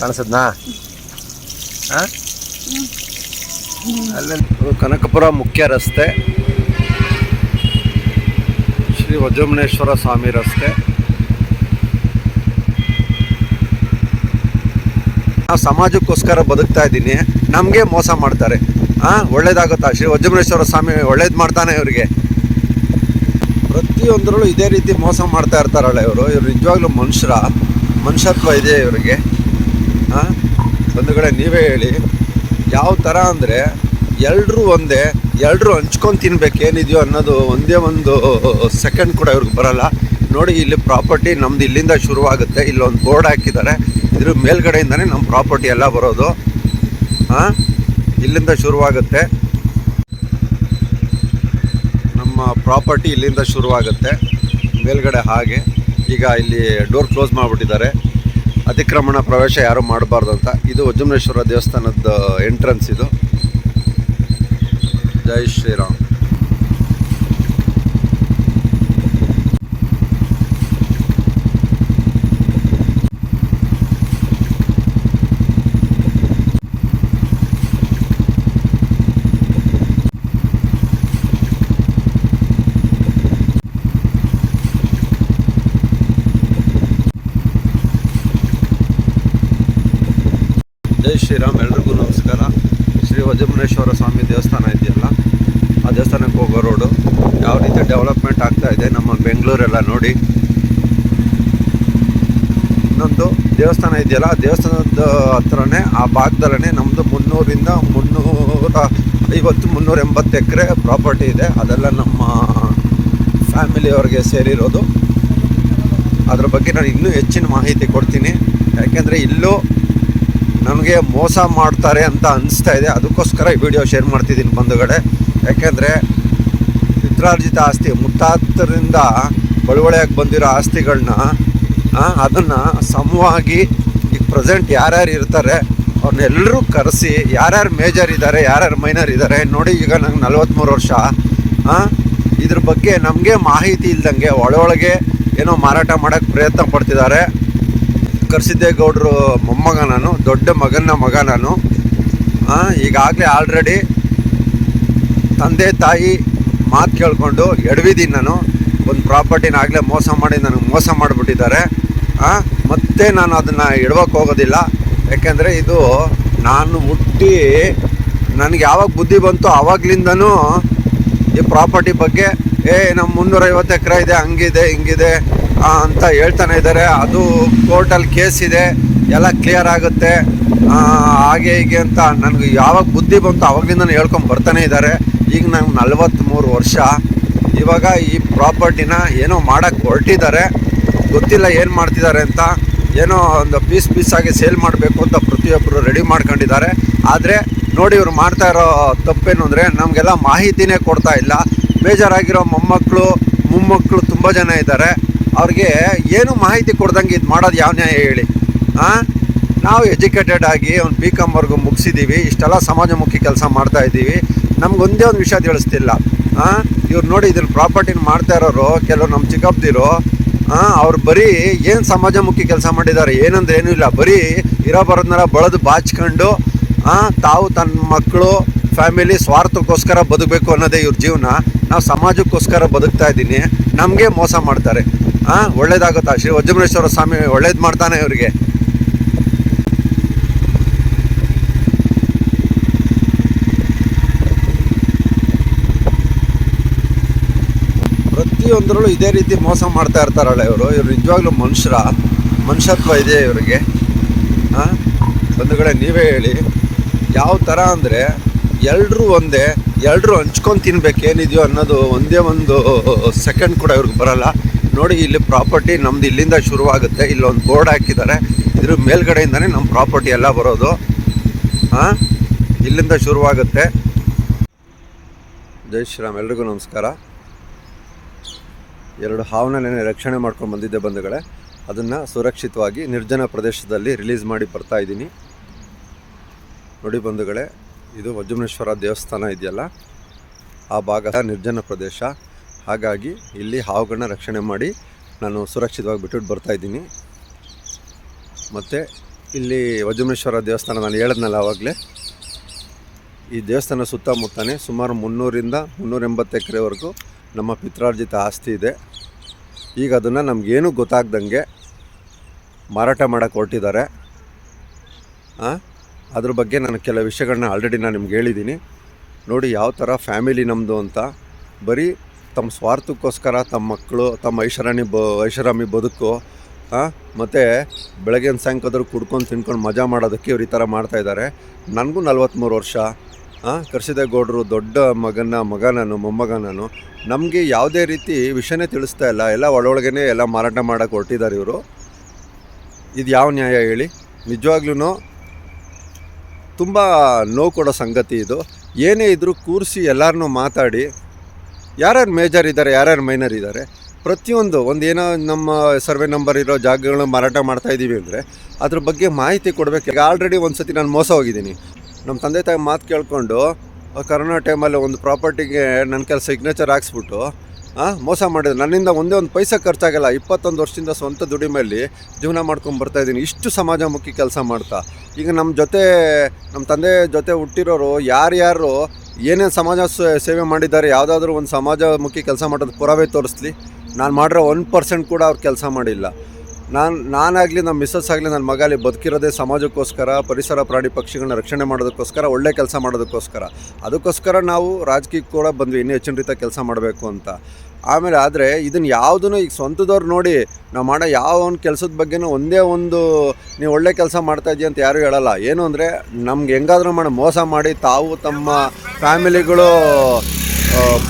ಕಾಣಿಸದ್ನಾ? ಅಲ್ಲ ಕನಕಪುರ ಮುಖ್ಯ ರಸ್ತೆ, ಶ್ರೀ ವಜ್ರಮುನೇಶ್ವರ ಸ್ವಾಮಿ ರಸ್ತೆ. ನಾವು ಸಮಾಜಕ್ಕೋಸ್ಕರ ಬದುಕ್ತಾ ಇದ್ದೀನಿ, ನಮಗೆ ಮೋಸ ಮಾಡ್ತಾರೆ. ಒಳ್ಳೇದಾಗುತ್ತಾ? ಶ್ರೀ ವಜ್ರಮುನೇಶ್ವರ ಸ್ವಾಮಿ ಒಳ್ಳೇದು ಮಾಡ್ತಾನೆ ಇವರಿಗೆ. ಪ್ರತಿಯೊಂದರಲ್ಲೂ ಇದೇ ರೀತಿ ಮೋಸ ಮಾಡ್ತಾ ಇರ್ತಾರಲ್ಲ ಇವರು ನಿಜವಾಗ್ಲೂ ಮನುಷ್ಯತ್ವ ಇದೆ ಇವರಿಗೆ. ಒಂದು ಕಡೆ ನೀವೇ ಹೇಳಿ, ಯಾವ ಥರ ಅಂದರೆ ಎಲ್ಲರೂ ಒಂದೇ, ಎಲ್ಲರೂ ಹಂಚ್ಕೊಂಡು ತಿನ್ಬೇಕು ಏನಿದೆಯೋ ಅನ್ನೋದು ಒಂದೇ ಒಂದು ಸೆಕೆಂಡ್ ಕೂಡ ಇವ್ರಿಗೆ ಬರೋಲ್ಲ. ನೋಡಿ, ಇಲ್ಲಿ ಪ್ರಾಪರ್ಟಿ ನಮ್ದು ಇಲ್ಲಿಂದ ಶುರುವಾಗುತ್ತೆ. ಇಲ್ಲೊಂದು ಬೋರ್ಡ್ ಹಾಕಿದ್ದಾರೆ, ಇದ್ರ ಮೇಲ್ಗಡೆಯಿಂದನೇ ನಮ್ಮ ಪ್ರಾಪರ್ಟಿ ಎಲ್ಲ ಬರೋದು. ಇಲ್ಲಿಂದ ಶುರುವಾಗುತ್ತೆ ನಮ್ಮ ಪ್ರಾಪರ್ಟಿ, ಇಲ್ಲಿಂದ ಶುರುವಾಗುತ್ತೆ ಮೇಲ್ಗಡೆ. ಹಾಗೆ ಈಗ ಇಲ್ಲಿ ಡೋರ್ ಕ್ಲೋಸ್ ಮಾಡಿಬಿಟ್ಟಿದ್ದಾರೆ, ಅತಿಕ್ರಮಣ ಪ್ರವೇಶ ಯಾರು ಮಾಡಬಾರ್ದು ಅಂತ. ಇದು ವಜ್ರಮುನೇಶ್ವರ ದೇವಸ್ಥಾನದ ಎಂಟ್ರೆನ್ಸ್ ಇದು. ಜೈ ಶ್ರೀರಾಮ್. ಜೈ ಶ್ರೀರಾಮ್. ಎಲ್ರಿಗೂ ನಮಸ್ಕಾರ. ಶ್ರೀ ವಜ್ರಮುನೇಶ್ವರ ಸ್ವಾಮಿ ದೇವಸ್ಥಾನ ಇದೆಯಲ್ಲ, ಆ ದೇವಸ್ಥಾನಕ್ಕೆ ಹೋಗೋ ರೋಡು ಯಾವ ರೀತಿ ಡೆವಲಪ್ಮೆಂಟ್ ಆಗ್ತಾ ಇದೆ ನಮ್ಮ ಬೆಂಗಳೂರೆಲ್ಲ ನೋಡಿ. ಇನ್ನೊಂದು ದೇವಸ್ಥಾನ ಇದೆಯಲ್ಲ, ಆ ದೇವಸ್ಥಾನದ ಹತ್ರನೇ ಆ ಭಾಗದಲ್ಲೇ ನಮ್ಮದು 350-380 ಎಕರೆ ಪ್ರಾಪರ್ಟಿ ಇದೆ. ಅದೆಲ್ಲ ನಮ್ಮ ಫ್ಯಾಮಿಲಿಯವ್ರಿಗೆ ಸೇರಿರೋದು. ಅದ್ರ ಬಗ್ಗೆ ನಾನು ಇನ್ನೂ ಹೆಚ್ಚಿನ ಮಾಹಿತಿ ಕೊಡ್ತೀನಿ. ಯಾಕೆಂದರೆ ಇಲ್ಲೂ ನನಗೆ ಮೋಸ ಮಾಡ್ತಾರೆ ಅಂತ ಅನಿಸ್ತಾ ಇದೆ, ಅದಕ್ಕೋಸ್ಕರ ಈ ವಿಡಿಯೋ ಶೇರ್ ಮಾಡ್ತಿದ್ದೀನಿ ಬಂಧುಗಳೇ. ಯಾಕೆಂದರೆ ಪಿತ್ರಾರ್ಜಿತ ಆಸ್ತಿ, ಮುತ್ತಾತರಿಂದ ಬಳುವಳಿಯಾಗಿ ಬಂದಿರೋ ಆಸ್ತಿಗಳನ್ನ ಅದನ್ನು ಸಮವಾಗಿ ಈಗ ಪ್ರೆಸೆಂಟ್ ಯಾರ್ಯಾರು ಇರ್ತಾರೆ ಅವ್ರನ್ನೆಲ್ಲರೂ ಕರೆಸಿ, ಯಾರ್ಯಾರು ಮೇಜರ್ ಇದ್ದಾರೆ, ಯಾರ್ಯಾರು ಮೈನರ್ ಇದ್ದಾರೆ ನೋಡಿ. ಈಗ ನಂಗೆ 43 ವರ್ಷ. ಇದ್ರ ಬಗ್ಗೆ ನಮಗೆ ಮಾಹಿತಿ ಇಲ್ದಂಗೆ ಒಳಗೆ ಏನೋ ಮಾರಾಟ ಮಾಡೋಕ್ಕೆ ಪ್ರಯತ್ನ ಪಡ್ತಿದ್ದಾರೆ. ಕರ್ಸಿದ್ದೇಗೌಡರು ಮೊಮ್ಮಗ ನಾನು, ದೊಡ್ಡ ಮಗನ ಮಗ ನಾನು. ಈಗಾಗಲೇ ಆಲ್ರೆಡಿ ತಂದೆ ತಾಯಿ ಮಾತು ಕೇಳಿಕೊಂಡು ಎಡವಿದ್ದೀನಿ ನಾನು. ಒಂದು ಪ್ರಾಪರ್ಟಿನ ಆಗಲೇ ನನಗೆ ಮೋಸ ಮಾಡಿಬಿಟ್ಟಿದ್ದಾರೆ. ಮತ್ತೆ ನಾನು ಅದನ್ನು ಇಡ್ಬೇಕು ಹೋಗೋದಿಲ್ಲ. ಯಾಕೆಂದರೆ ಇದು ನಾನು ಹುಟ್ಟಿ ನನಗೆ ಯಾವಾಗ ಬುದ್ಧಿ ಬಂತು ಆವಾಗಲಿಂದನೂ ಈ ಪ್ರಾಪರ್ಟಿ ಬಗ್ಗೆ ನಮ್ಮ 350 ಎಕರೆ ಇದೆ, ಹಂಗಿದೆ ಹಿಂಗಿದೆ ಅಂತ ಹೇಳ್ತಾನೆ ಇದ್ದಾರೆ. ಅದು ಕೋರ್ಟಲ್ಲಿ ಕೇಸ್ ಇದೆ, ಎಲ್ಲ ಕ್ಲಿಯರ್ ಆಗುತ್ತೆ ಹಾಗೆ ಹೀಗೆ ಅಂತ ನನಗೆ ಯಾವಾಗ ಬುದ್ಧಿ ಬಂತು ಆವಾಗಲಿಂದ ಹೇಳ್ಕೊಂಡು ಬರ್ತಾನೆ ಇದ್ದಾರೆ. ಈಗ ನಂಗೆ 43 ವರ್ಷ. ಇವಾಗ ಈ ಪ್ರಾಪರ್ಟಿನ ಏನೋ ಮಾಡೋಕ್ಕೆ ಹೊರಟಿದ್ದಾರೆ, ಗೊತ್ತಿಲ್ಲ ಏನು ಮಾಡ್ತಿದ್ದಾರೆ ಅಂತ. ಏನೋ ಒಂದು ಪೀಸಾಗಿ ಸೇಲ್ ಮಾಡಬೇಕು ಅಂತ ಪ್ರತಿಯೊಬ್ಬರು ರೆಡಿ ಮಾಡ್ಕೊಂಡಿದ್ದಾರೆ. ಆದರೆ ನೋಡಿ, ಇವ್ರು ಮಾಡ್ತಾ ಇರೋ ತಪ್ಪೇನು ಅಂದರೆ ನಮಗೆಲ್ಲ ಮಾಹಿತಿನೇ ಕೊಡ್ತಾ ಇಲ್ಲ. ಬೇಜಾರಾಗಿರೋ ಮೊಮ್ಮಕ್ಕಳು ತುಂಬ ಜನ ಇದ್ದಾರೆ. ಅವ್ರಿಗೆ ಏನು ಮಾಹಿತಿ ಕೊಡ್ದಂಗೆ ಇದು ಮಾಡೋದು ಯಾವ ನ್ಯಾಯ ಹೇಳಿ? ನಾವು ಎಜುಕೇಟೆಡ್ ಆಗಿ ಒಂದು BCom ವರ್ಗೂ ಮುಗಿಸಿದ್ದೀವಿ, ಇಷ್ಟೆಲ್ಲ ಸಮಾಜಮುಖಿ ಕೆಲಸ ಮಾಡ್ತಾ ಇದ್ದೀವಿ. ನಮ್ಗೊಂದೇ ಒಂದು ವಿಷಯ ತಿಳಿಸ್ತಿಲ್ಲ. ಇವ್ರು ನೋಡಿ, ಇದನ್ನು ಪ್ರಾಪರ್ಟಿನ ಮಾಡ್ತಾ ಇರೋರು ಕೆಲವರು ನಮ್ಮ ಚಿಕ್ಕಪ್ಪದಿರು, ಅವ್ರು ಬರೀ ಏನು ಸಮಾಜಮುಖಿ ಕೆಲಸ ಮಾಡಿದ್ದಾರೆ ಏನಂದ್ರೆ ಏನೂ ಇಲ್ಲ. ಬರೀ ಇರೋ ಬರೋದನ್ನೆಲ್ಲ ಬಳದು ಬಾಚ್ಕೊಂಡು ತಾವು ತನ್ನ ಮಕ್ಕಳು ಫ್ಯಾಮಿಲಿ ಸ್ವಾರ್ಥಕ್ಕೋಸ್ಕರ ಬದುಕಬೇಕು ಅನ್ನೋದೇ ಇವ್ರ ಜೀವನ. ನಾವು ಸಮಾಜಕ್ಕೋಸ್ಕರ ಬದುಕ್ತಾ ಇದ್ದೀನಿ, ನಮಗೆ ಮೋಸ ಮಾಡ್ತಾರೆ. ಒಳ್ಳೇದಾಗುತ್ತಾ? ಶ್ರೀ ವಜ್ರಮುನೇಶ್ವರ ಸ್ವಾಮಿ ಒಳ್ಳೇದು ಮಾಡ್ತಾನೆ ಇವರಿಗೆ. ಪ್ರತಿಯೊಂದರಲ್ಲೂ ಇದೇ ರೀತಿ ಮೋಸ ಮಾಡ್ತಾ ಇರ್ತಾರಲ್ಲ ಇವರು ನಿಜವಾಗ್ಲೂ ಮನುಷ್ಯತ್ವ ಇದೆ ಇವರಿಗೆ. ಒಂದು ಕಡೆ ನೀವೇ ಹೇಳಿ, ಯಾವ ಥರ ಅಂದರೆ ಎಲ್ಲರೂ ಒಂದೇ, ಎಲ್ಲರೂ ಹಂಚ್ಕೊಂಡು ತಿನ್ಬೇಕು ಏನಿದೆಯೋ ಅನ್ನೋದು ಒಂದೇ ಒಂದು ಸೆಕೆಂಡ್ ಕೂಡ ಇವ್ರಿಗೆ ಬರೋಲ್ಲ. ನೋಡಿ, ಇಲ್ಲಿ ಪ್ರಾಪರ್ಟಿ ನಮ್ದು ಇಲ್ಲಿಂದ ಶುರುವಾಗುತ್ತೆ. ಇಲ್ಲೊಂದು ಬೋರ್ಡ್ ಹಾಕಿದ್ದಾರೆ, ಇದ್ರ ಮೇಲ್ಗಡೆಯಿಂದನೇ ನಮ್ಮ ಪ್ರಾಪರ್ಟಿ ಎಲ್ಲ ಬರೋದು. ಇಲ್ಲಿಂದ ಶುರುವಾಗುತ್ತೆ. ಜೈ ಶ್ರೀರಾಮ್. ಎಲ್ರಿಗೂ ನಮಸ್ಕಾರ. 2 ಹಾವನ್ನ ರಕ್ಷಣೆ ಮಾಡ್ಕೊಂಡು ಬಂದಿದ್ದೆ ಬಂಧುಗಳೇ. ಅದನ್ನು ಸುರಕ್ಷಿತವಾಗಿ ನಿರ್ಜನ ಪ್ರದೇಶದಲ್ಲಿ ರಿಲೀಸ್ ಮಾಡಿ ಬರ್ತಾ ಇದ್ದೀನಿ. ನೋಡಿ ಬಂಧುಗಳೇ, ಇದು ವಜ್ರಮುನೇಶ್ವರ ದೇವಸ್ಥಾನ ಇದೆಯಲ್ಲ, ಆ ಭಾಗ ನಿರ್ಜನ ಪ್ರದೇಶ. ಹಾಗಾಗಿ ಇಲ್ಲಿ ಹಾವುಗಳನ್ನ ರಕ್ಷಣೆ ಮಾಡಿ ನಾನು ಸುರಕ್ಷಿತವಾಗಿ ಬಿಟ್ಬಿಟ್ಟು ಬರ್ತಾಯಿದ್ದೀನಿ. ಮತ್ತು ಇಲ್ಲಿ ವಜ್ರೇಶ್ವರ ದೇವಸ್ಥಾನ ನಾನು ಹೇಳಿದ್ನಲ್ಲ ಆವಾಗಲೇ, ಈ ದೇವಸ್ಥಾನ ಸುತ್ತಮುತ್ತನೇ ಸುಮಾರು 300-380 ಎಕರೆವರೆಗೂ ನಮ್ಮ ಪಿತ್ರಾರ್ಜಿತ ಆಸ್ತಿ ಇದೆ. ಈಗ ಅದನ್ನು ನಮಗೇನು ಗೊತ್ತಾಗ್ದಂಗೆ ಮಾರಾಟ ಮಾಡೋಕ್ಕೆ ಹೊರಟಿದ್ದಾರೆ. ಅದ್ರ ಬಗ್ಗೆ ನಾನು ಕೆಲವು ವಿಷಯಗಳನ್ನ ಆಲ್ರೆಡಿ ನಾನು ನಿಮ್ಗೆ ಹೇಳಿದ್ದೀನಿ. ನೋಡಿ ಯಾವ ಥರ ಫ್ಯಾಮಿಲಿ ನಮ್ಮದು ಅಂತ. ಬರೀ ತಮ್ಮ ಸ್ವಾರ್ಥಕ್ಕೋಸ್ಕರ ತಮ್ಮ ಮಕ್ಕಳು ತಮ್ಮ ಐಷಾರಾಮಿ ಬದುಕು ಮತ್ತು ಬೆಳಗ್ಗೆ ಸಾಯಂಕಾಲ ಕುಡ್ಕೊಂಡು ತಿನ್ಕೊಂಡು ಮಜಾ ಮಾಡೋದಕ್ಕೆ ಇವ್ರು ಈ ಥರ ಮಾಡ್ತಾಯಿದ್ದಾರೆ. ನನಗೂ 43 ವರ್ಷ. ಕರ್ಸಿದೇಗೌಡರು ದೊಡ್ಡ ಮಗ ನಾನು, ಮೊಮ್ಮಗ ನಾನು. ನಮಗೆ ಯಾವುದೇ ರೀತಿ ವಿಷಯನೇ ತಿಳಿಸ್ತಾ ಇಲ್ಲ. ಎಲ್ಲ ಒಳೊಳಗೇ ಎಲ್ಲ ಮಾರಾಟ ಮಾಡೋಕ್ಕೆ ಹೊರಟಿದ್ದಾರೆ ಇವರು. ಇದು ಯಾವ ನ್ಯಾಯ ಹೇಳಿ? ನಿಜವಾಗ್ಲೂ ತುಂಬ ನೋವು ಕೊಡೋ ಸಂಗತಿ ಇದು. ಏನೇ ಇದ್ದರೂ ಕೂರಿಸಿ ಎಲ್ಲರನ್ನೂ ಮಾತಾಡಿ ಯಾರ್ಯಾರು ಮೇಜರ್ ಇದ್ದಾರೆ, ಯಾರ್ಯಾರು ಮೈನರ್ ಇದ್ದಾರೆ, ಪ್ರತಿಯೊಂದು ಏನೋ ನಮ್ಮ ಸರ್ವೆ ನಂಬರ್ ಇರೋ ಜಾಗಗಳನ್ನ ಮಾರಾಟ ಮಾಡ್ತಾಯಿದ್ದೀವಿ ಅಂದರೆ ಅದ್ರ ಬಗ್ಗೆ ಮಾಹಿತಿ ಕೊಡಬೇಕು. ಈಗ ಆಲ್ರೆಡಿ ಒಂದು ಸತಿ ನಾನು ಮೋಸ ಹೋಗಿದ್ದೀನಿ. ನಮ್ಮ ತಂದೆ ತಾಯಿ ಮಾತು ಕೇಳಿಕೊಂಡು ಕರೋನಾ ಟೈಮಲ್ಲಿ ಒಂದು ಪ್ರಾಪರ್ಟಿಗೆ ನನ್ನ ಕೆಲಸ ಸಿಗ್ನೇಚರ್ ಹಾಕ್ಸ್ಬಿಟ್ಟು ಮೋಸ ಮಾಡಿದ್ರು. ನನ್ನಿಂದ ಒಂದೇ ಒಂದು ಪೈಸೆ ಖರ್ಚಾಗಲ್ಲ. 21 ವರ್ಷದಿಂದ ಸ್ವಂತ ದುಡಿಮೆಯಲ್ಲಿ ಜೀವನ ಮಾಡ್ಕೊಂಡು ಬರ್ತಾಯಿದ್ದೀನಿ. ಇಷ್ಟು ಸಮಾಜಮುಖಿ ಕೆಲಸ ಮಾಡ್ತಾ. ಈಗ ನಮ್ಮ ತಂದೆ ಜೊತೆ ಹುಟ್ಟಿರೋರು ಯಾರ್ಯಾರು ಏನೇನು ಸಮಾಜ ಸೇವೆ ಮಾಡಿದ್ದಾರೆ, ಯಾವುದಾದ್ರೂ ಒಂದು ಸಮಾಜಮುಖಿ ಕೆಲಸ ಮಾಡೋದು ಪುರಾವೆ ತೋರಿಸ್ಲಿ. ನಾನು ಮಾಡಿರೋ 1% ಕೂಡ ಅವ್ರು ಕೆಲಸ ಮಾಡಿಲ್ಲ. ನಾನಾಗಲಿ ನಮ್ಮ ಮಿಸ್ಸಸ್ ಆಗಲಿ ನನ್ನ ಮಗ ಅಲ್ಲಿ ಬದುಕಿರೋದೇ ಸಮಾಜಕ್ಕೋಸ್ಕರ, ಪರಿಸರ ಪ್ರಾಣಿ ಪಕ್ಷಿಗಳನ್ನ ರಕ್ಷಣೆ ಮಾಡೋದಕ್ಕೋಸ್ಕರ, ಒಳ್ಳೆ ಕೆಲಸ ಮಾಡೋದಕ್ಕೋಸ್ಕರ. ಅದಕ್ಕೋಸ್ಕರ ನಾವು ರಾಜಕೀಯಕ್ಕೆ ಕೂಡ ಬಂದ್ವಿ, ಇನ್ನೂ ಹೆಚ್ಚಿನ ರೀತಿ ಕೆಲಸ ಮಾಡಬೇಕು ಅಂತ. ಆಮೇಲೆ ಆದರೆ ಇದನ್ನು ಯಾವುದೂ ಈಗ ಸ್ವಂತದವ್ರು ನೋಡಿ ನಾವು ಮಾಡೋ ಯಾವ ಒಂದು ಕೆಲಸದ ಬಗ್ಗೆನೂ ಒಂದೇ ಒಂದು ನೀವು ಒಳ್ಳೆ ಕೆಲಸ ಮಾಡ್ತಾಯಿದ್ದೀಯ ಅಂತ ಯಾರೂ ಹೇಳಲ್ಲ. ಏನು ಅಂದರೆ ನಮ್ಗೆ ಹೆಂಗಾದ್ರೂ ಮೋಸ ಮಾಡಿ ತಾವು ತಮ್ಮ ಫ್ಯಾಮಿಲಿಗಳು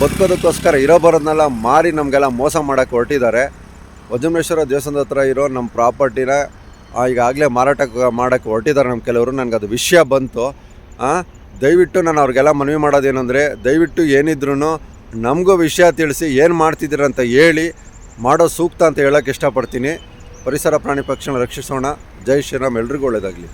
ಬದುಕೋದಕ್ಕೋಸ್ಕರ ಇರೋ ಬರೋದನ್ನೆಲ್ಲ ಮಾರಿ ನಮಗೆಲ್ಲ ಮೋಸ ಮಾಡೋಕ್ಕೆ ಹೊರಟಿದ್ದಾರೆ. ವಜ್ರೇಶ್ವರ ದೇವಸ್ಥಾನದ ಹತ್ರ ಇರೋ ನಮ್ಮ ಪ್ರಾಪರ್ಟಿನ ಈಗಾಗಲೇ ಮಾರಾಟ ಮಾಡೋಕ್ಕೆ ಹೊರಟಿದ್ದಾರೆ ನಮ್ಮ ಕೆಲವರು. ನನಗದು ವಿಷಯ ಬಂತು. ದಯವಿಟ್ಟು ನಾನು ಅವ್ರಿಗೆಲ್ಲ ಮನವಿ ಮಾಡೋದೇನೆಂದರೆ, ದಯವಿಟ್ಟು ಏನಿದ್ರೂ ನಮಗೂ ವಿಷಯ ತಿಳಿಸಿ ಏನು ಮಾಡ್ತಿದ್ದೀರಂತ ಹೇಳಿ ಮಾಡೋ ಸೂಕ್ತ ಅಂತ ಹೇಳೋಕ್ಕೆ ಇಷ್ಟಪಡ್ತೀನಿ. ಪರಿಸರ ಪ್ರಾಣಿ ಪಕ್ಷಿಗಳನ್ನ ರಕ್ಷಿಸೋಣ. ಜೈ ಶ್ರೀರಾಮ್. ಎಲ್ರಿಗೂ ಒಳ್ಳೆಯದಾಗಲಿ.